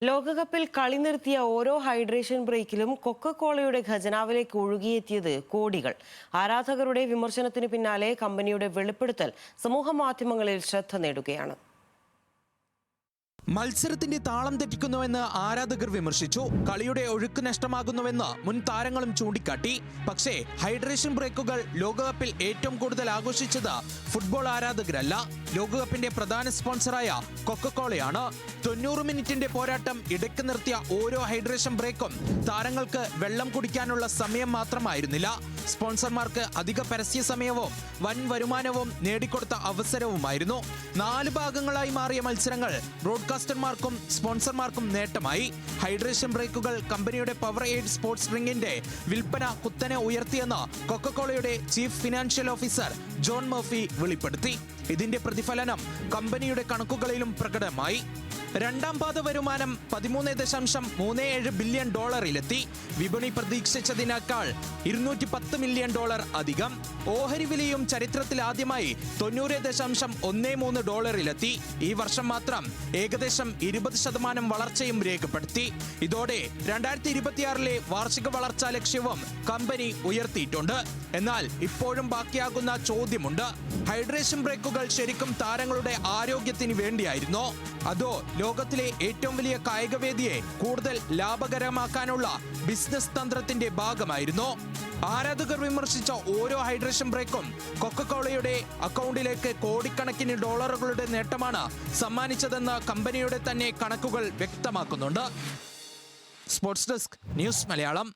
ലോകകപ്പിൽ കളി നിർത്തിയ ഓരോ ഹൈഡ്രേഷൻ ബ്രേക്കിലും കൊക്കക്കോളയുടെ ഖജനാവിലേക്ക് ഒഴുകിയെത്തിയത് കോടികൾ. ആരാധകരുടെ വിമർശനത്തിന് പിന്നാലെ കമ്പനിയുടെ വെളിപ്പെടുത്തൽ സമൂഹമാധ്യമങ്ങളിൽ ശ്രദ്ധ നേടുകയാണ്. മത്സരത്തിന്റെ താളം തെറ്റിക്കുന്നുവെന്ന് ആരാധകർ വിമർശിച്ചു. കളിയുടെ ഒഴുക്ക് നഷ്ടമാകുന്നുവെന്ന് മുൻ താരങ്ങളും ചൂണ്ടിക്കാട്ടി. പക്ഷേ ഹൈഡ്രേഷൻ ബ്രേക്കുകൾ ലോകകപ്പിൽ ഏറ്റവും കൂടുതൽ ആഘോഷിച്ചത് ഫുട്ബോൾ ആരാധകരല്ല, ലോകകപ്പിന്റെ പ്രധാന സ്പോൺസറായ കൊക്കക്കോളയാണ്. 90 മിനിറ്റിന്റെ പോരാട്ടം ഇടയ്ക്ക് നിർത്തിയ ഓരോ ഹൈഡ്രേഷൻ ബ്രേക്കും താരങ്ങൾക്ക് വെള്ളം കുടിക്കാനുള്ള സമയം മാത്രമായിരുന്നില്ല, സ്പോൺസർമാർക്ക് അധിക പരസ്യ സമയവും വൻ വരുമാനവും നേടിക്കൊടുത്ത അവസരവുമായിരുന്നു. 4 ഭാഗങ്ങളായി മാറിയ മത്സരങ്ങൾ ബ്രോഡ്കാസ്റ്റർമാർക്കും സ്പോൺസർമാർക്കും നേട്ടമായി. ഹൈഡ്രേഷൻ ബ്രേക്കുകൾ കമ്പനിയുടെ പവർ എയ്ഡ് സ്പോർട്സ് ഡ്രിങ്കിന്റെ വിൽപ്പന കുത്തനെ ഉയർത്തിയെന്ന് കൊക്കക്കോളയുടെ chief financial officer John Murphy വെളിപ്പെടുത്തി. ഇതിന്റെ പ്രതിഫലനം കമ്പനിയുടെ കണക്കുകളിലും പ്രകടമായി. രണ്ടാം പാദ വരുമാനം $13.37 ബില്യൺ വിപണി പ്രതീക്ഷിച്ചതിനേക്കാൾ $210 മില്യൺ അധികം. ഓഹരി വിലയും ചരിത്രത്തിൽ ആദ്യമായി $90.13 ഈ വർഷം മാത്രം ഏകദേശം 20% വളർച്ചയും രേഖപ്പെടുത്തി. ഇതോടെ 2026 വാർഷിക വളർച്ചാ ലക്ഷ്യവും കമ്പനി ഉയർത്തിയിട്ടുണ്ട്. എന്നാൽ ഇപ്പോഴും ബാക്കിയാകുന്ന ചോദ്യമുണ്ട്: ഹൈഡ്രേഷൻ ബ്രേക്കുകൾ ശരിക്കും താരങ്ങളുടെ ആരോഗ്യത്തിന് വേണ്ടിയായിരുന്നോ, അതോ ലോകത്തിലെ ഏറ്റവും വലിയ കായികവേദിയെ കൂടുതൽ ലാഭകരമാക്കാനുള്ള ബിസിനസ് തന്ത്രത്തിന്റെ ഭാഗമായിരുന്നോ? ആരാധകർ വിമർശിച്ച ഓരോ ഹൈഡ്രേഷൻ ബ്രേക്കും കൊക്കക്കോളയുടെ അക്കൗണ്ടിലേക്ക് കോടിക്കണക്കിന് ഡോളറുകളുടെ നേട്ടമാണ് സമ്മാനിച്ചതെന്ന് കമ്പനിയുടെ തന്നെ കണക്കുകൾ വ്യക്തമാക്കുന്നുണ്ട്. Sports desk, news Malayalam.